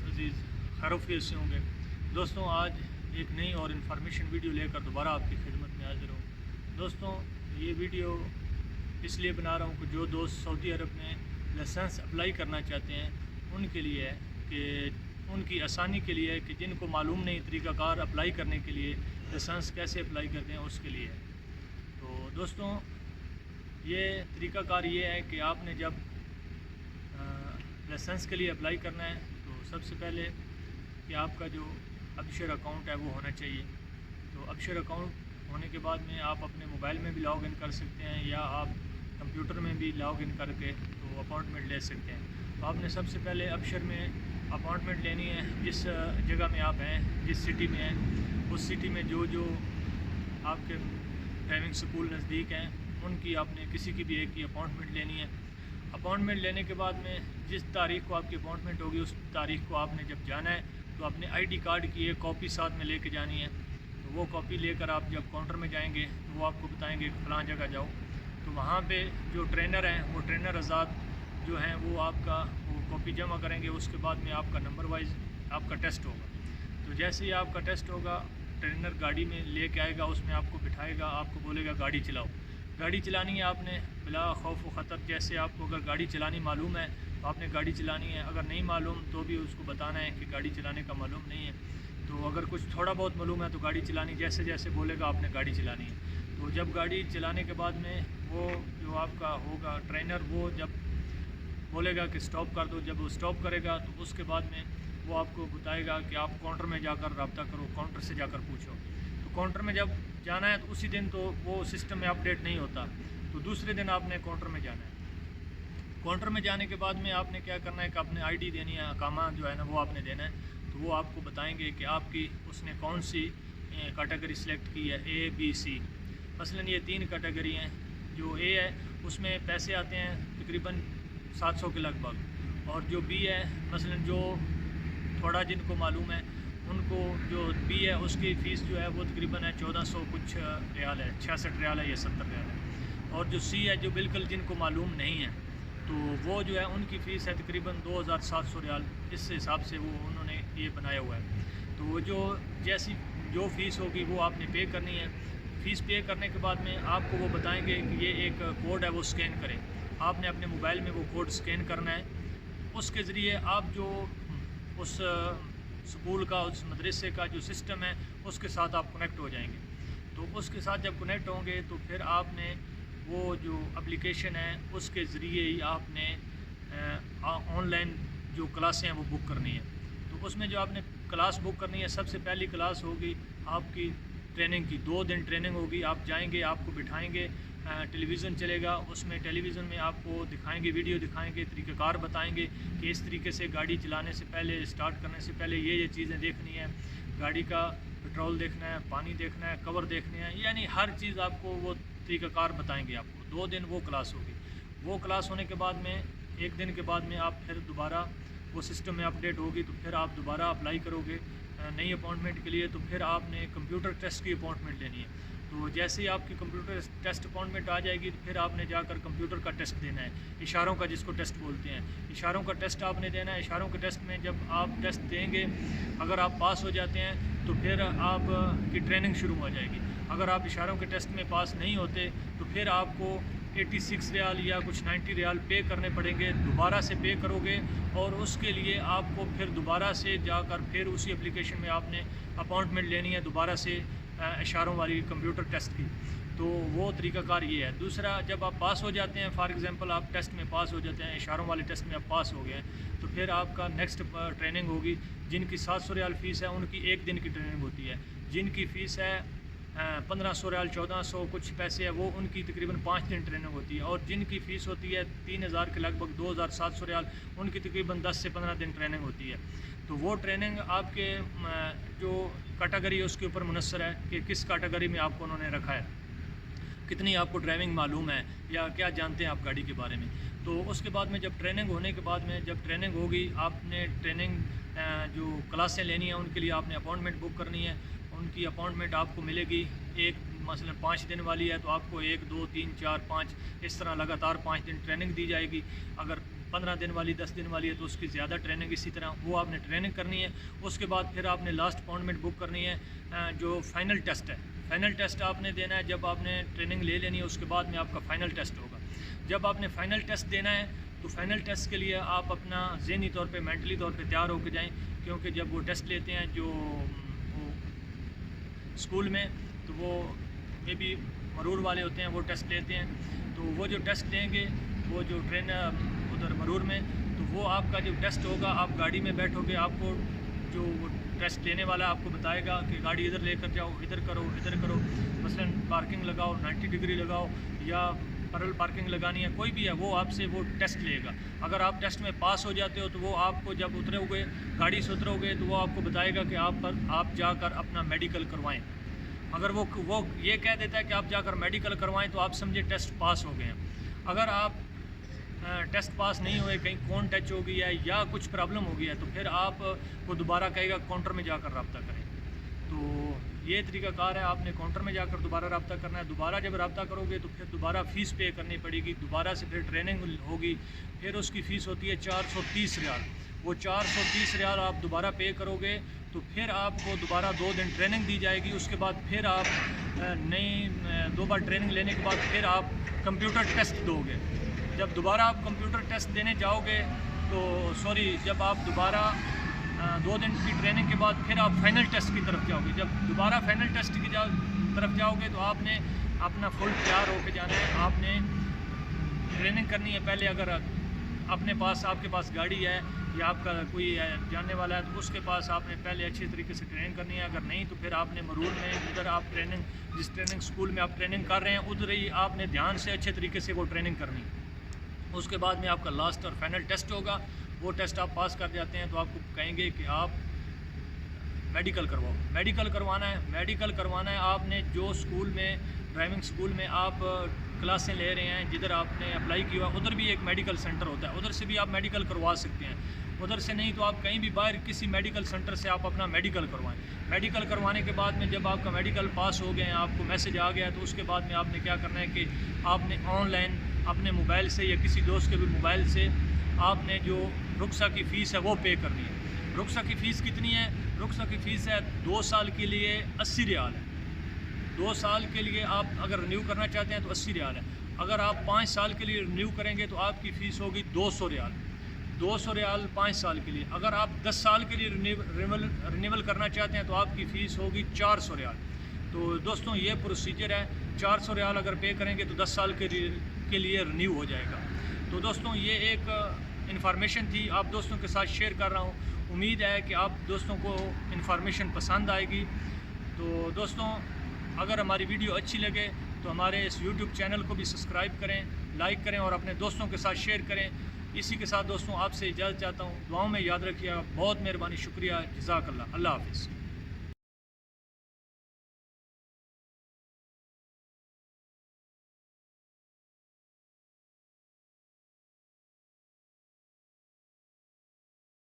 دوست عزیز خیروفیت سے ہوں گے۔ دوستوں آج ایک نئی اور انفارمیشن ویڈیو لے کر دوبارہ آپ کی خدمت میں حاضر ہوں۔ دوستوں یہ ویڈیو اس لیے بنا رہا ہوں کہ جو دوست سعودی عرب میں لائسنس اپلائی کرنا چاہتے ہیں ان کے لیے ہے کہ ان کی آسانی کے لیے کہ جن کو معلوم نہیں طریقہ کار اپلائی کرنے کے لیے لائسنس کیسے اپلائی کرتے ہیں اس کے لیے۔ تو دوستوں یہ طریقہ کار یہ ہے کہ آپ نے جب لائسنس کے لیے اپلائی کرنا ہے تو سب سے پہلے کہ آپ کا جو ابشر اکاؤنٹ ہے وہ ہونا چاہیے۔ تو ابشر اکاؤنٹ ہونے کے بعد میں آپ اپنے موبائل میں بھی لاگ ان کر سکتے ہیں یا آپ کمپیوٹر میں بھی لاگ ان کر کے تو اپائنٹمنٹ لے سکتے ہیں۔ تو آپ نے سب سے پہلے ابشر میں اپائنٹمنٹ لینی ہے، جس جگہ میں آپ ہیں، جس سٹی میں ہیں، اس سٹی میں جو آپ کے ڈرائیونگ سکول نزدیک ہیں ان کی آپ نے کسی کی بھی ایک کی اپائنٹمنٹ لینی ہے۔ اپائنٹمنٹ لینے کے بعد میں جس تاریخ کو آپ کی اپائنٹمنٹ ہوگی اس تاریخ کو آپ نے جب جانا ہے تو اپنے آئی ڈی کارڈ کی ایک کاپی ساتھ میں لے کے جانی ہے۔ تو وہ کاپی لے کر آپ جب کاؤنٹر میں جائیں گے تو وہ آپ کو بتائیں گے کہ فلاں جگہ جاؤ، تو وہاں پہ جو ٹرینر ہیں وہ ٹرینر آزاد جو ہیں وہ آپ کا وہ کاپی جمع کریں گے۔ اس کے بعد میں آپ کا نمبر وائز آپ کا ٹیسٹ ہوگا۔ تو جیسے ہی آپ کا ٹیسٹ ہوگا ٹرینر گاڑی میں لے کے آئے گا، اس میں آپ کو بٹھائے گا، آپ کو بولے گا گاڑی چلاؤ۔ گاڑی چلانی ہے آپ نے بلا خوف و خطر، جیسے آپ کو اگر گاڑی چلانی معلوم ہے تو آپ نے گاڑی چلانی ہے، اگر نہیں معلوم تو بھی اس کو بتانا ہے کہ گاڑی چلانے کا معلوم نہیں ہے۔ تو اگر کچھ تھوڑا بہت معلوم ہے تو گاڑی چلانی جیسے جیسے بولے گا آپ نے گاڑی چلانی ہے۔ تو جب گاڑی چلانے کے بعد میں وہ جو آپ کا ہوگا ٹرینر وہ جب بولے گا کہ سٹاپ کر دو، جب وہ سٹاپ کرے گا تو اس کے بعد میں وہ آپ کو بتائے گا کہ آپ کاؤنٹر میں جا کر رابطہ کرو، کاؤنٹر سے جا کر پوچھو۔ تو کاؤنٹر میں جب جانا ہے تو اسی دن تو وہ سسٹم میں اپڈیٹ نہیں ہوتا، تو دوسرے دن آپ نے کاؤنٹر میں جانا ہے۔ کاؤنٹر میں جانے کے بعد میں آپ نے کیا کرنا ہے کہ اپنے آئی ڈی دینی ہے، اقامہ جو ہے نا وہ آپ نے دینا ہے۔ تو وہ آپ کو بتائیں گے کہ آپ کی اس نے کون سی کیٹیگری سلیکٹ کی ہے، اے بی سی۔ مثلاً یہ 3 کیٹیگری ہیں۔ جو اے ہے اس میں پیسے آتے ہیں تقریباً 700 کے لگ بھگ، اور جو بی ہے مثلاً جو تھوڑا جن کو معلوم ہے ان کو جو بی ہے اس کی فیس جو ہے وہ تقریباً ہے 1400 کچھ ریال ہے، 66 ریال ہے یا 70 ریال ہے۔ اور جو سی ہے جو بالکل جن کو معلوم نہیں ہے تو وہ جو ہے ان کی فیس ہے تقریباً 2700 ریال۔ اس حساب سے وہ انہوں نے یہ بنایا ہوا ہے۔ تو وہ جو جیسی جو فیس ہوگی وہ آپ نے پے کرنی ہے۔ فیس پے کرنے کے بعد میں آپ کو وہ بتائیں گے کہ یہ ایک کوڈ ہے وہ اسکین کریں۔ آپ نے اپنے موبائل میں وہ کوڈ اسکین کرنا ہے، اس کے ذریعے آپ جو اس سکول کا اس مدرسے کا جو سسٹم ہے اس کے ساتھ آپ کنیکٹ ہو جائیں گے۔ تو اس کے ساتھ جب کنیکٹ ہوں گے تو پھر آپ نے وہ جو اپلیکیشن ہے اس کے ذریعے ہی آپ نے آن لائن جو کلاسیں ہیں وہ بک کرنی ہے۔ تو اس میں جو آپ نے کلاس بک کرنی ہے، سب سے پہلی کلاس ہوگی آپ کی ٹریننگ کی، 2 دن ٹریننگ ہوگی۔ آپ جائیں گے، آپ کو بٹھائیں گے، ٹیلی ویژن چلے گا، اس میں ٹیلی ویژن میں آپ کو دکھائیں گے، ویڈیو دکھائیں گے، طریقہ کار بتائیں گے کہ اس طریقے سے گاڑی چلانے سے پہلے، اسٹارٹ کرنے سے پہلے یہ چیزیں دیکھنی ہے، گاڑی کا پٹرول دیکھنا ہے، پانی دیکھنا ہے، کور دیکھنے ہیں، یعنی ہر چیز آپ کو وہ طریقہ کار بتائیں گے۔ آپ کو 2 دن وہ کلاس ہوگی۔ وہ کلاس ہونے کے بعد میں 1 دن کے بعد میں آپ پھر دوبارہ وہ سسٹم میں اپڈیٹ ہوگی تو پھر آپ دوبارہ اپلائی کرو گے نئی اپائنٹمنٹ کے لیے۔ تو پھر آپ نے کمپیوٹر ٹیسٹ کی اپائنٹمنٹ لینی ہے۔ تو جیسے ہی آپ کی کمپیوٹر ٹیسٹ اپائنٹمنٹ آ جائے گی تو پھر آپ نے جا کر کمپیوٹر کا ٹیسٹ دینا ہے، اشاروں کا، جس کو ٹیسٹ بولتے ہیں۔ اشاروں کا ٹیسٹ آپ نے دینا ہے۔ اشاروں کے ٹیسٹ میں جب آپ ٹیسٹ دیں گے، اگر آپ پاس ہو جاتے ہیں تو پھر آپ کی ٹریننگ شروع ہو جائے گی۔ اگر آپ اشاروں کے ٹیسٹ میں پاس نہیں ہوتے تو پھر آپ کو 86 ریال یا کچھ 90 ریال پے کرنے پڑیں گے، دوبارہ سے پے کرو گے، اور اس کے لیے آپ کو پھر دوبارہ سے جا کر پھر اسی اپلیکیشن میں آپ نے اپائنٹمنٹ لینی ہے دوبارہ سے اشاروں والی کمپیوٹر ٹیسٹ کی۔ تو وہ طریقہ کار یہ ہے۔ دوسرا، جب آپ پاس ہو جاتے ہیں، فار ایگزامپل آپ ٹیسٹ میں پاس ہو جاتے ہیں، اشاروں والے ٹیسٹ میں آپ پاس ہو گئے ہیں، تو پھر آپ کا نیکسٹ ٹریننگ ہوگی۔ جن کی 700 ریال فیس ہے ان کی 1 دن کی ٹریننگ ہوتی ہے۔ جن کی فیس ہے 1500 ریال، 1400 کچھ پیسے ہے، وہ ان کی تقریباً 5 دن ٹریننگ ہوتی ہے۔ اور جن کی فیس ہوتی ہے 3000 کے لگ بھگ 2700 ریال، ان کی تقریباً 10 سے 15 دن ٹریننگ ہوتی ہے۔ تو وہ ٹریننگ آپ کے جو کیٹیگری ہے اس کے اوپر منحصر ہے کہ کس کیٹیگری میں آپ کو انہوں نے رکھا ہے، کتنی آپ کو ڈرائیونگ معلوم ہے یا کیا جانتے ہیں آپ گاڑی کے بارے میں۔ تو اس کے بعد میں جب ٹریننگ ہونے کے بعد میں جب ٹریننگ ہوگی، آپ نے ٹریننگ جو کلاسیں لینی ہیں ان کے لیے آپ نے اپائنٹمنٹ بک کرنی ہے۔ ان کی اپائنٹمنٹ آپ کو ملے گی، ایک مثلا 5 دن والی ہے تو آپ کو 1 2 3 4 5 اس طرح لگاتار 5 دن ٹریننگ دی جائے گی۔ اگر 15 دن والی 10 دن والی ہے تو اس کی زیادہ ٹریننگ اسی طرح وہ آپ نے ٹریننگ کرنی ہے. اس کے بعد پھر آپ نے لاسٹ اپائنٹمنٹ بک کرنی ہے جو فائنل ٹیسٹ ہے. فائنل ٹیسٹ آپ نے دینا ہے جب آپ نے ٹریننگ لے لینی ہے اس کے بعد میں آپ کا فائنل ٹیسٹ ہوگا. جب آپ نے فائنل ٹیسٹ دینا ہے تو فائنل ٹیسٹ کے لیے آپ اپنا ذہنی طور پہ مینٹلی طور پہ تیار ہو کے جائیں, کیونکہ جب وہ ٹیسٹ لیتے ہیں جو اسکول میں تو وہ مے بی مرور والے ہوتے ہیں وہ ٹیسٹ لیتے ہیں. تو وہ جو ٹیسٹ لیں گے وہ جو ٹرینر ادھر مرور میں تو وہ آپ کا جو ٹیسٹ ہوگا آپ گاڑی میں بیٹھو گے, آپ کو جو وہ ٹیسٹ لینے والا آپ کو بتائے گا کہ گاڑی ادھر لے کر جاؤ, ادھر کرو ادھر کرو, مثلا پارکنگ لگاؤ 90 ڈگری لگاؤ یا پیرل پارکنگ لگانی ہے کوئی بھی ہے وہ آپ سے وہ ٹیسٹ لے گا. اگر آپ ٹیسٹ میں پاس ہو جاتے ہو تو وہ آپ کو جب اترو گے گاڑی سے اترو گے تو وہ آپ کو بتائے گا کہ آپ جا کر اپنا میڈیکل کروائیں. اگر وہ یہ کہہ دیتا ہے کہ آپ جا کر میڈیکل کروائیں تو آپ سمجھے ٹیسٹ پاس ہو گئے ہیں. اگر آپ ٹیسٹ پاس نہیں ہوئے, کہیں کون ٹچ ہو گیا ہے یا کچھ پرابلم ہو گیا ہے تو پھر آپ کو دوبارہ کہے گا کاؤنٹر میں جا کر رابطہ کریں. تو یہ طریقہ کار ہے, آپ نے کاؤنٹر میں جا کر دوبارہ رابطہ کرنا ہے. دوبارہ جب رابطہ کرو گے تو پھر دوبارہ فیس پے کرنی پڑے گی, دوبارہ سے پھر ٹریننگ ہوگی, پھر اس کی فیس ہوتی ہے 430 ریال. وہ 430 ریال آپ دوبارہ پے کرو گے تو پھر آپ کو دوبارہ 2 دن ٹریننگ دی جائے گی. اس کے بعد پھر آپ نئی 2 بار ٹریننگ لینے کے بعد پھر آپ کمپیوٹر ٹیسٹ دو گے. جب دوبارہ آپ کمپیوٹر ٹیسٹ دینے جاؤ گے تو جب آپ دوبارہ 2 دن کی ٹریننگ کے بعد پھر آپ فائنل ٹیسٹ کی طرف جاؤ گے. جب دوبارہ فائنل ٹیسٹ کی طرف جاؤ گے تو آپ نے اپنا فل تیار ہو کے جانا ہے. آپ نے ٹریننگ کرنی ہے پہلے. اگر آپ کے پاس گاڑی ہے یا آپ کا کوئی جاننے والا ہے تو اس کے پاس آپ نے پہلے اچھی طریقے سے ٹریننگ کرنی ہے. اگر نہیں تو پھر آپ نے مرور میں ادھر آپ جس ٹریننگ اسکول میں آپ ٹریننگ کر رہے ہیں ادھر ہی آپ نے دھیان سے اچھے طریقے سے وہ ٹریننگ کرنی. اس کے بعد میں آپ کا لاسٹ اور فائنل ٹیسٹ ہوگا. وہ ٹیسٹ آپ پاس کر جاتے ہیں تو آپ کو کہیں گے کہ آپ میڈیکل کرواؤ. میڈیکل کروانا ہے آپ نے جو اسکول میں ڈرائیونگ اسکول میں آپ کلاسیں لے رہے ہیں جدھر آپ نے اپلائی کیا ہوا ادھر بھی ایک میڈیکل سینٹر ہوتا ہے, ادھر سے بھی آپ میڈیکل کروا سکتے ہیں. ادھر سے نہیں تو آپ کہیں بھی باہر کسی میڈیکل سینٹر سے آپ اپنا میڈیکل کروائیں. میڈیکل کروانے کے بعد میں جب آپ کا میڈیکل پاس ہو گئے ہیں, آپ کو میسج آ گیا تو اس کے بعد میں آپ نے کیا کرنا ہے کہ آپ نے آن لائن اپنے موبائل سے یا کسی دوست کے بھی موبائل سے آپ نے جو رخصہ کی فیس ہے وہ پے کرنی ہے. رخصہ کی فیس کتنی ہے؟ رخصہ کی فیس ہے 2 سال کے لیے 80 ریال ہے. 2 سال کے لیے آپ اگر رینیو کرنا چاہتے ہیں تو 80 ریال ہے. اگر آپ 5 سال کے لیے رینیو کریں گے تو آپ کی فیس ہوگی 200 ریال. 200 ریال 5 سال کے لیے. اگر آپ 10 سال کے لیے رینیول کرنا چاہتے ہیں تو آپ کی فیس ہوگی 400 ریال. تو دوستوں یہ پروسیجر ہے. 400 ریال اگر پے کریں گے تو 10 سال کے لیے رینیو ہو جائے گا. تو دوستوں یہ ایک انفارمیشن تھی, آپ دوستوں کے ساتھ شیئر کر رہا ہوں. امید ہے کہ آپ دوستوں کو انفارمیشن پسند آئے گی. تو دوستوں اگر ہماری ویڈیو اچھی لگے تو ہمارے اس یوٹیوب چینل کو بھی سبسکرائب کریں, لائک کریں اور اپنے دوستوں کے ساتھ شیئر کریں. اسی کے ساتھ دوستوں آپ سے اجازت چاہتا ہوں. دعاؤں میں یاد رکھیے. بہت مہربانی, شکریہ, جزاک اللہ. اللہ حافظ.